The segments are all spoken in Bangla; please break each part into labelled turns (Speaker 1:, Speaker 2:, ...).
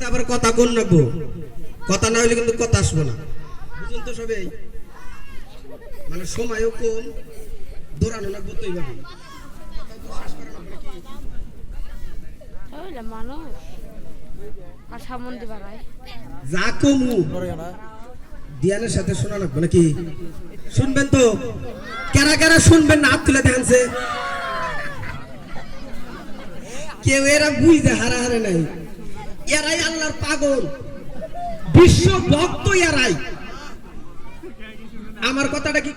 Speaker 1: সাথে আবার কথা কোন রাখবো, কথা না হইলে কিন্তু কথা আসবো না, বুঝুন তো সবাই। মানে সময়ও কম, দৌড়ানো লাগবো তো এইভাবে।
Speaker 2: মানুষ কথা মন দিবা রাই
Speaker 1: যা কমু দিয়ানের সাথে শোনা লাগবে নাকি? শুনবেন তো? কারা কারা শুনবেন না হাত তুলে দেখানছে? কেউ এরা বুঝতে হারাহারে নাই। এরাই আল্লাহর পাগল, বিশ্ব ভক্ত এরাই। আমার কথাটা কি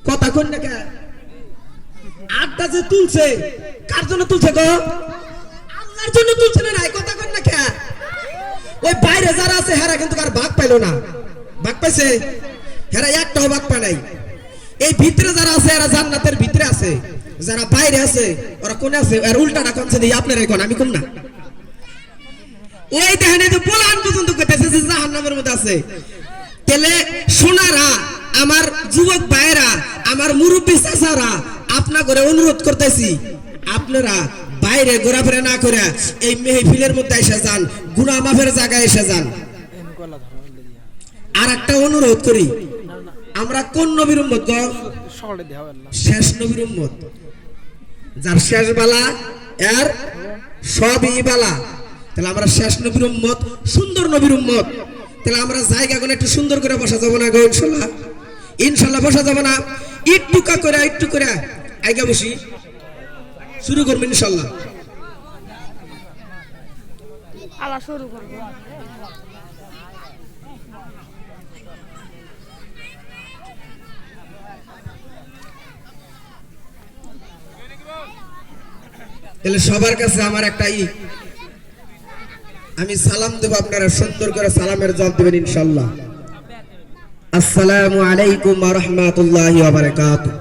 Speaker 1: কথা কোন না? আটটা যে তুলছে কার জন্য তুলছে গো? আল্লাহর জন্য তুলছে না? নাই কথা কোন না কে? ওই বাইরে যারা আছে হেরা কিন্তু আর ভাগ পাইলো না। ভাগ পাইছে হেরা একটাও ভাগ পায় নাই। এই ভিতরে যারা আছে এরা জান্নাতের ভিতরে আছে, যারা বাইরে আছে ওরা কোনে আছে? আর উল্টাটা কোনছে দিই আপনারাই কোন, আমি কোন না। ওই দেখেন এই যে বলান পর্যন্ত কইতেছে যে জাহান্নামের মধ্যে আছে। তাহলে সোনারা, আমার যুবক ভাইরা, আমার মুরব্বী চাচারা, আপনা করে অনুরোধ করতেছি আপনারা বাইরে ঘোরাফেরা না করে এই মেহফিলের মধ্যে এসে যান, গুনাহ মাফের জায়গায় এসে যান। আর একটা অনুরোধ করি, আমরা কোন নবীর উম্মত গো? শেষ নবীর উম্মত। যার শেষ বালা এর সবই বালা। তাহলে আমরা শেষ নবীর উম্মত, সুন্দর নবীর উম্মত। তাহলে আমরা জায়গা কোন একটু সুন্দর করে বসা যাবো না গো? ইনশাল্লাহ ইনশাল্লাহ বসা যাবো না? একটুকা করে একটু করে আইগা বসি শুরু করবো ইনশাল্লাহ।
Speaker 2: আলা শুরু করব।
Speaker 1: তাহলে সবার কাছে আমার একটা আমি সালাম দেব, আপনারা সুন্দর করে সালামের জবাব দেবেন ইনশাআল্লাহ। আসসালামু আলাইকুম ওয়া রাহমাতুল্লাহি ওয়া বারাকাতুহু।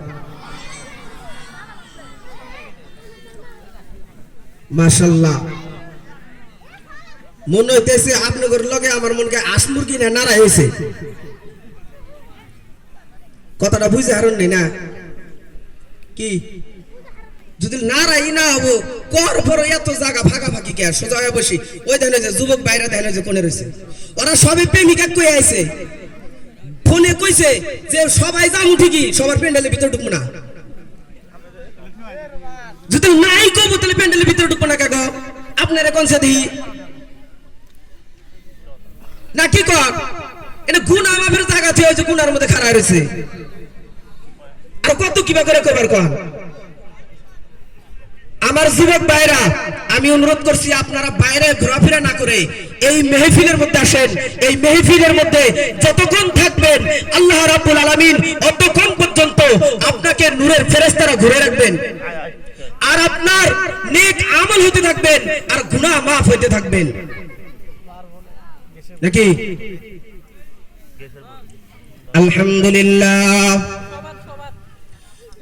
Speaker 1: মাশাআল্লাহ, মনে হইতেছে আপনাদের লগে আমার মনকে আসমুরগি না নাড়া হয়েছে। কথাটা বুঝে হারণ নেই না কি? যদি নারাই না হবো কর পর এত জায়গা ভাগাভাগি কে? সোজা হয়ে বসি। ওই দেখেন যে যুবক বাইরে দেখেন যে কোনে রয়েছে, ওরা সবই প্রেমিকা কই আইছে, ফোনে কইছে যে সবাই যাবো ঠিকই, সবার প্যান্ডেলের ভিতরে ঢুকবো না। যদি নাই কবো তাহলে প্যান্ডেলের ভিতরে ঢুকবো না কাকা? আপনারা কোন সাথী না কি কর? এটা গুনাহ মাফের জায়গা থেকে হয়েছে, গুনার মধ্যে খাড়া রয়েছে। আর কত কিবা করে করবার কন? আমার যুবক ভাইরা, আমি অনুরোধ করছি আপনারা বাইরে ঘোরাফেরা না করে এই মেহফিলের মধ্যে আসেন। এই মেহফিলের মধ্যে যতক্ষণ থাকবেন আল্লাহ রাব্বুল আলামিন ততক্ষণ পর্যন্ত আপনাকে নূরের ফেরেশতারা ঘুরে রাখবেন, আর আপনার নেক আমল হতে থাকবেন, আর গুনাহ মাফ হতে থাকবেন নাকি? আলহামদুলিল্লাহ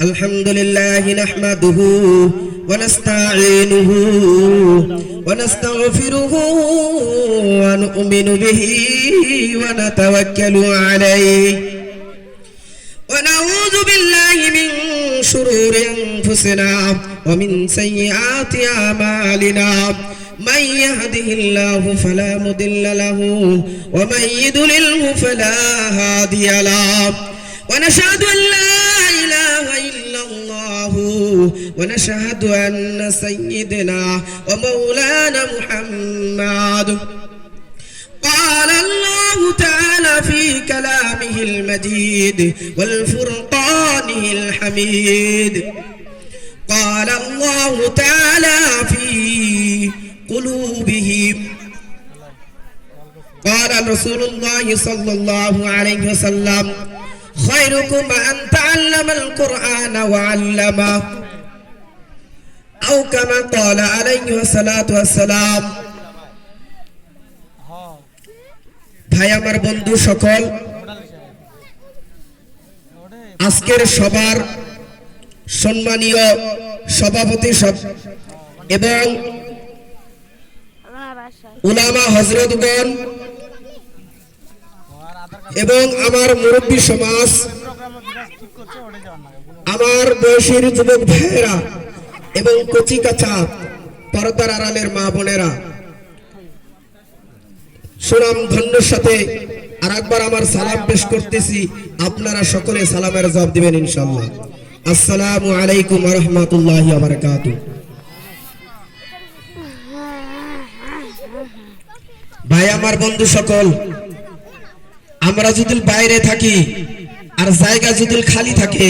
Speaker 1: আলহামদুলিল্লাহ নাহমাদুহু ওয়া নাস্তাঈনুহু ওয়া নাস্তাগফিরুহু ওয়া নু'মিনু বিহি ওয়া নাতাওয়াক্কালু আলাইহি ওয়া নাউযু বিল্লাহি মিন শুরুরি আনফুসিনা ওয়া মিন সাইয়্যাতি আমালিনা। من يهده الله فلا مضل له ومن يضلله فلا هادي له ونشهد أن لا إله إلا الله ونشهد أن سيدنا ومولانا محمد قال الله تعالى في كلامه المجيد والفرقانه الحميد. قال الله تعالى في قلوبهم. قال رسول الله صلى الله عليه وسلم خيركم من تعلم القرآن وعلمه أو كما قال عليه الصلاة والسلام. ভাই আমার বন্ধু সকল, আজকের সবার সম্মানীয় সভাপতি এবং উলামা হযরতগণ এবং আমার মুরব্বী সমাজ, আমার বয়সের যুবক ভাইয়েরা এবং কচি কাঁচা পর্দার আড়ালের মা বোনেরা, সুনাম ধন্যর সাথে আরেকবার আমার সালাম পেশ করতেছি, আপনারা সকলে সালামের জবাব দিবেন ইনশাআল্লাহ। আসসালামু আলাইকুম ওয়া রাহমাতুল্লাহি ওয়া বারাকাতুহু। ভাই আমার বন্ধু সকল, আমরা যদি বাইরে থাকি আর জায়গা যদি খালি থাকে